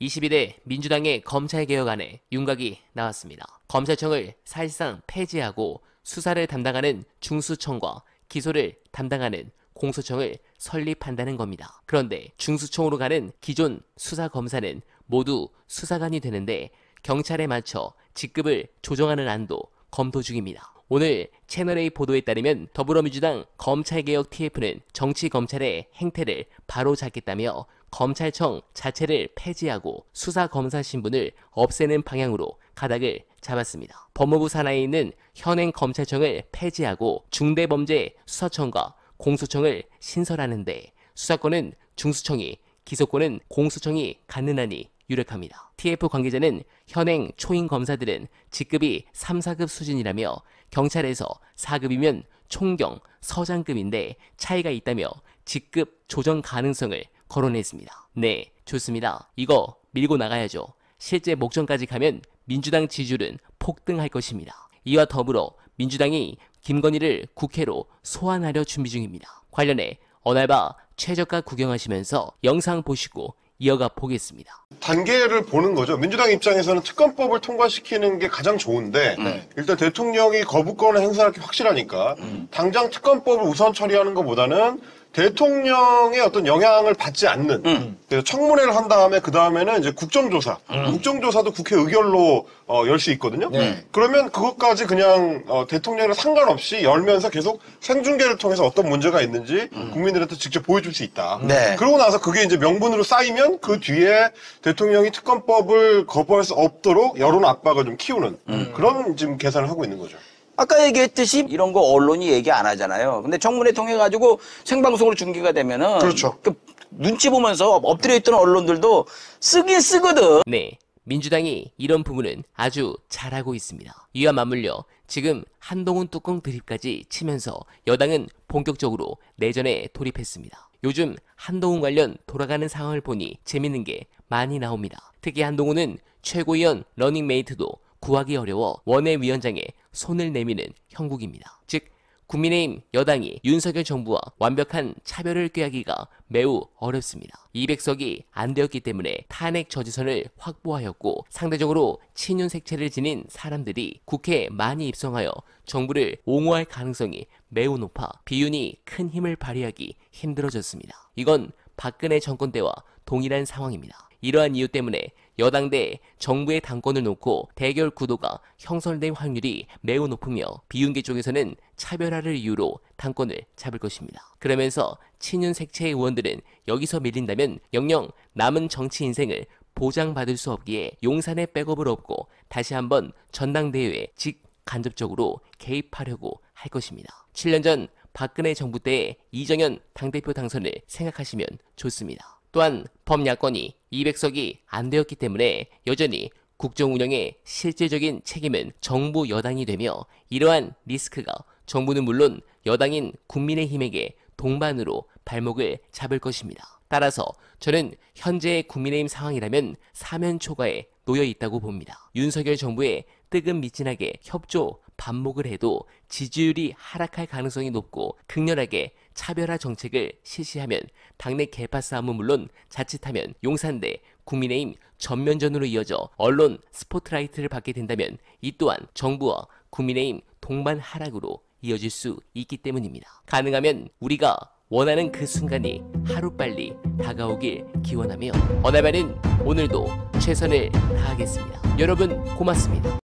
22대 민주당의 검찰개혁안에 윤곽이 나왔습니다. 검찰청을 사실상 폐지하고 수사를 담당하는 중수청과 기소를 담당하는 공소청을 설립한다는 겁니다. 그런데 중수청으로 가는 기존 수사검사는 모두 수사관이 되는데 경찰에 맞춰 직급을 조정하는 안도 검토 중입니다. 오늘 채널A 보도에 따르면 더불어민주당 검찰개혁 TF는 정치검찰의 행태를 바로잡겠다며 검찰청 자체를 폐지하고 수사검사 신분을 없애는 방향으로 가닥을 잡았습니다. 법무부 산하에 있는 현행 검찰청을 폐지하고 중대범죄수사청과 공소청을 신설하는데 수사권은 중수청이, 기소권은 공수청이 갖는 한이 유력합니다. TF 관계자는 현행 초임 검사들은 직급이 3, 4급 수준이라며 경찰에서 4급이면 총경, 서장급인데 차이가 있다며 직급 조정 가능성을 거론했습니다. 네, 좋습니다. 이거 밀고 나가야죠. 실제 목전까지 가면 민주당 지지율은 폭등할 것입니다. 이와 더불어 민주당이 김건희를 국회로 소환하려 준비 중입니다. 관련해 어날바 최저가 구경하시면서 영상 보시고 이어가 보겠습니다. 단계를 보는 거죠. 민주당 입장에서는 특검법을 통과시키는 게 가장 좋은데 일단 대통령이 거부권을 행사할 게 확실하니까 당장 특검법을 우선 처리하는 것보다는 대통령의 어떤 영향을 받지 않는 그래서 청문회를 한 다음에 그 다음에는 이제 국정조사 국정조사도 국회 의결로 열 수 있거든요. 그러면 그것까지 그냥 대통령이랑 상관없이 열면서 계속 생중계를 통해서 어떤 문제가 있는지 국민들한테 직접 보여줄 수 있다. 그러고 나서 그게 이제 명분으로 쌓이면 그 뒤에 대통령이 특검법을 거부할 수 없도록 여론 압박을 좀 키우는 그런 지금 계산을 하고 있는 거죠. 아까 얘기했듯이 이런 거 언론이 얘기 안 하잖아요. 근데 청문회 통해 가지고 생방송으로 중계가 되면은 그렇죠. 그 눈치 보면서 엎드려 있던 언론들도 쓰긴 쓰거든. 네, 민주당이 이런 부분은 아주 잘하고 있습니다. 이와 맞물려 지금 한동훈 뚜껑 드립까지 치면서 여당은 본격적으로 내전에 돌입했습니다. 요즘 한동훈 관련 돌아가는 상황을 보니 재밌는 게 많이 나옵니다. 특히 한동훈은 최고위원 러닝메이트도 구하기 어려워 원외위원장에 손을 내미는 형국입니다. 즉 국민의힘 여당이 윤석열 정부와 완벽한 차별을 꾀하기가 매우 어렵습니다. 200석이 안 되었기 때문에 탄핵 저지선을 확보하였고 상대적으로 친윤 색채를 지닌 사람들이 국회에 많이 입성하여 정부를 옹호할 가능성이 매우 높아 비윤이 큰 힘을 발휘하기 힘들어졌습니다. 이건 박근혜 정권 때와 동일한 상황입니다. 이러한 이유 때문에 여당 대 정부의 당권을 놓고 대결 구도가 형성될 확률이 매우 높으며 비윤계 쪽에서는 차별화를 이유로 당권을 잡을 것입니다. 그러면서 친윤 색채의 의원들은 여기서 밀린다면 영영 남은 정치 인생을 보장받을 수 없기에 용산의 백업을 얻고 다시 한번 전당대회에 직간접적으로 개입하려고 할 것입니다. 7년 전 박근혜 정부 때의 이정현 당대표 당선을 생각하시면 좋습니다. 또한 범야권이 200석이 안 되었기 때문에 여전히 국정 운영의 실질적인 책임은 정부 여당이 되며 이러한 리스크가 정부는 물론 여당인 국민의힘에게 동반으로 발목을 잡을 것입니다. 따라서 저는 현재의 국민의힘 상황이라면 사면 초과에 놓여 있다고 봅니다. 윤석열 정부의 뜨금미진하게 협조 반목을 해도 지지율이 하락할 가능성이 높고 극렬하게 차별화 정책을 실시하면 당내 개파 싸움은 물론 자칫하면 용산대 국민의힘 전면전으로 이어져 언론 스포트라이트를 받게 된다면 이 또한 정부와 국민의힘 동반 하락으로 이어질 수 있기 때문입니다. 가능하면 우리가 원하는 그 순간이 하루빨리 다가오길 기원하며 어날바는 오늘도 최선을 다하겠습니다. 여러분 고맙습니다.